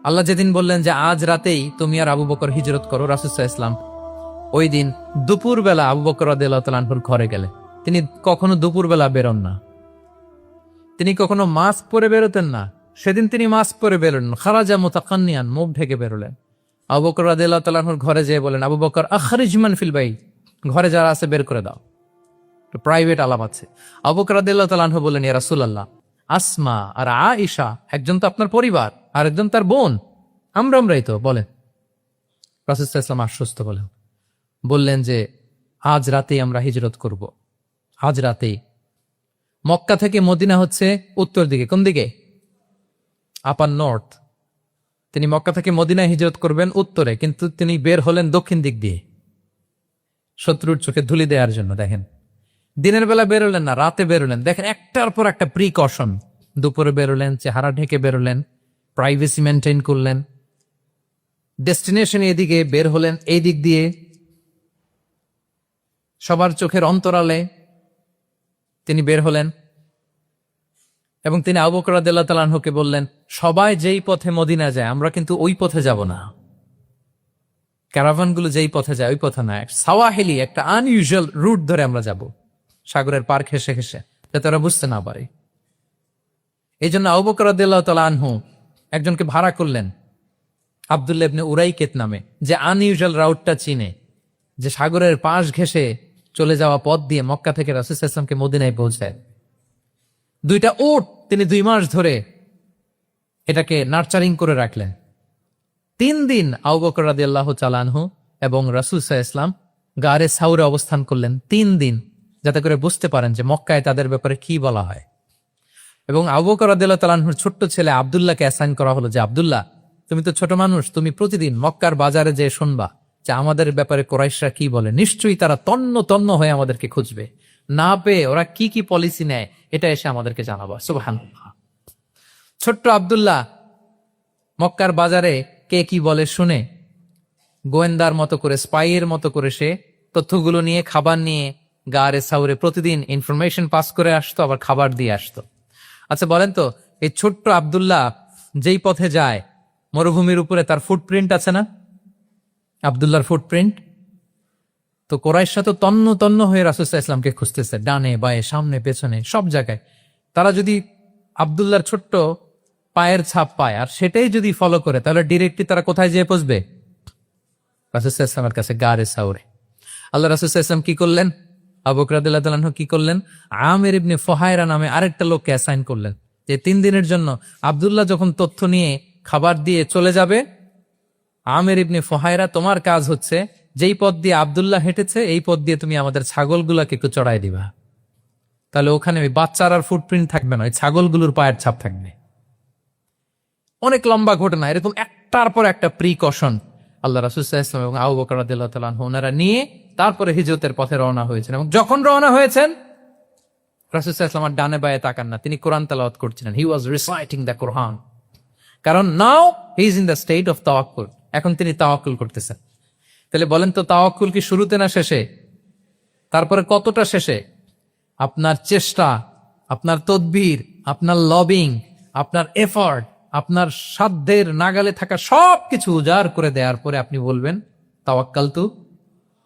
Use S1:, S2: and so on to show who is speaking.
S1: আল্লাহ যেদিন বললেন যে আজ রাতেই তুমি আর আবু বকর হিজরত করো, রাসূল সাল্লাল্লাহু আলাইহি ওয়াসাল্লাম ওই দিন দুপুরবেলা আবু বকর রাদিয়াল্লাহু তাআলা আনহুর ঘরে গেলেন। তিনি কখনো দুপুরবেলা বেরোন না, তিনি কখনো মাস্ক পরে বেরোতেন না। সেদিন তিনি মাস্ক পরে বেরোলেন, খারাজা মুতাকান্নিয়ান, মুখ ঢেকে বেরোলেন। আবু বকর রাদিয়াল্লাহু তাআলা আনহুর ঘরে যেয়ে বলেন, আবু বকর আখরিজ মান ফিল বাইত, ঘরে যারা আছে বের করে দাও, প্রাইভেট আলাপ আছে। আবু বকর রাদিয়াল্লাহু তাআলা আনহু বললেন, ইয়া রাসূলুল্লাহ, আসমা আর আয়েশা একজন তো আপনার পরিবার আর একজন তার বোন, আমরাই তো, বলেন। রাসূল সাল্লাল্লাহু আলাইহি ওয়াসাল্লাম আশ্বস্ত বললেন যে আজ রাতেই আমরা হিজরত করব। আজ রাতেই। মক্কা থেকে মদিনা হচ্ছে উত্তর দিকে, কোন দিকে? আপার নর্থ। তিনি মক্কা থেকে মদিনায় হিজরত করবেন উত্তরে, কিন্তু তিনি বের হলেন দক্ষিণ দিক দিয়ে, শত্রুর চোখে ধুলি দেওয়ার জন্য। দেখেন, দিনের বেলা বেরোলেন না, রাতে বেরোলেন। দেখেন, একটার পর একটা প্রিকশন। দুপুরে বেরোলেন, চেহারা ঢেকে বেরোলেন, প্রাইভেসি মেনটেন করলেন। ডেস্টিনেশন এদিকে, বের হলেন এই দিক দিয়ে, সবার চোখের অন্তরালে তিনি বের হলেন। এবং তিনি আবু বকর রাদিয়াল্লাহু তাআলা আনহুকে বললেন, সবাই যেই পথে মদিনা যায় আমরা কিন্তু ওই পথে যাব না, ক্যারাভানগুলো যেই পথে যায় ওই পথে না, সাওয়াহিলি একটা আনইউজুয়াল রুট ধরে আমরা যাব, সাগরের পার ঘেঁষে ঘেঁষে, যাতে ওরা বুঝতে না পারে। এই জন্য আবু বকর রাদিয়াল্লাহু তাআলা আনহু একজনকে ভাড়া করলেন, আব্দুল্লাহ ইবনে উরাইকেত নামে, যে আনইউজুয়াল রাউটটা চিনে, যে সাগরের পাশ ঘেঁষে চলে যাওয়া পথ দিয়ে মক্কা থেকে রাসূল সাল্লাল্লাহু আলাইহি ওয়াসাল্লামকে মদিনায় পৌঁছায়। দুইটা উট তিনি 2 মাস ধরে এটাকে নার্চারিং করে রাখলেন। 3 দিন আবু বকর রাদিয়াল্লাহু তাআলা আনহু এবং রাসূল সাল্লাল্লাহু আলাইহি ওয়াসাল্লাম গারে সাউরে অবস্থান করলেন 3 দিন, যাতে করে বুঝতে পারেন যে মক্কায় তাদের ব্যাপারে কি বলা হয়। এবং আবু বকর রাদিয়াল্লাহু তাআলা আনহুর ছোট্ট ছেলে আব্দুল্লাহকে অ্যাসাইন করা হলো যে, আব্দুল্লাহ, তুমি তো ছোট মানুষ, তুমি প্রতিদিন মক্কার বাজারে যেয়ে শুনবা যে আমাদের ব্যাপারে কুরাইশরা কি বলে। নিশ্চয়ই তারা তন্ন তন্ন হয়ে আমাদেরকে খুঁজবে, না পেয়ে ওরা কি কি পলিসি নেয় এটা এসে আমাদেরকে জানাবা। সুবহানাল্লাহ। ছোট্ট আব্দুল্লাহ মক্কার বাজারে কে কি বলে শুনে গোয়েন্দার মতো করে, স্পাইয়ের মতো করে সে তথ্যগুলো নিয়ে, খাবার নিয়ে গারে সাউরে প্রতিদিন ইনফরমেশন পাস করে আসতো, আবার খাবার দিয়ে আসতো। আচ্ছা বলেন তো, এই ছোট্ট আব্দুল্লাহ যেই পথে যায়, মরুভূমির উপরে তার ফুটপ্রিন্ট আছে না, আব্দুল্লাহর ফুটপ্রিন্ট। তো কোরাইশরা তো তন্ন তন্ন হয়ে রাসূল সাল্লাল্লাহু আলাইহি ওয়াসাল্লামকে খুঁজতেছে, ডানে বায়ে সামনে পেছনে সব জায়গায়। তারা যদি আব্দুল্লাহর ছোট্ট পায়ের ছাপ পায় আর সেটাই যদি ফলো করে, তাহলে ডিরেক্টলি তারা কোথায় যেয়ে পৌঁছবে? রাসূল সাল্লাল্লাহু আলাইহি ওয়াসাল্লামের কাছে, গারে সাউরে। আল্লাহ রাসূল সাল্লাল্লাহু আলাইহি ওয়াসাল্লাম কি করলেন? আবু বকর রাদিয়াল্লাহু তাআলা আনহু কি করলেন? আমির ইবনে ফুহায়রা নামে আরেকটা লোককে অ্যাসাইন করলেন, যে 3 দিনের জন্য আব্দুল্লাহ যখন তথ্য নিয়ে খাবার দিয়ে চলে যাবে, আমির ইবনে ফুহায়রা, তোমার কাজ হচ্ছে যেই পথ দিয়ে আব্দুল্লাহ হেঁটেছে এই পথ দিয়ে তুমি আমাদের ছাগলগুলাকে একটু চড়াই দিবা। তাহলে ওখানে ওই বাচ্চার আর ফুটপ্রিন্ট থাকবে না, ওই ছাগলগুলোর পায়ের ছাপ থাকবে। অনেক লম্বা ঘটনা, এরকম একটার পর একটা প্রিকশন আল্লাহ রাসূল সাল্লাল্লাহু আলাইহি ওয়াসাল্লাম এবং আবু বকর রাদিয়াল্লাহু তাআলা আনহু ওনারা নিয়ে তারপরে হিজরতের পথে রওনা হয়েছেন। এবং যখন রওনা হয়েছেন, রাসূল সাল্লাল্লাহু আলাইহি ওয়াসাল্লাম ডানে বায়ে তাকান না, তিনি কোরআন তেলাওয়াত করছিলেন। হি ওয়াজ রিসাইটিং দ্য কোরআন, কারণ now he is in the state of তাওয়াক্কুল, এখন তিনি তাওয়াক্কুল করতেছেন। তাহলে বলেন তো, তাওয়াক্কুল কি শুরুতে না শেষে? তারপরে কতটা শেষে? আপনার চেষ্টা, আপনার তদবির, আপনার লবিং, আপনার এফর্ট, আপনার সাধ্যের নাগালে থাকা সবকিছু উজাড় করে দেওয়ার পরে আপনি বলবেন তাওয়াক্কালতু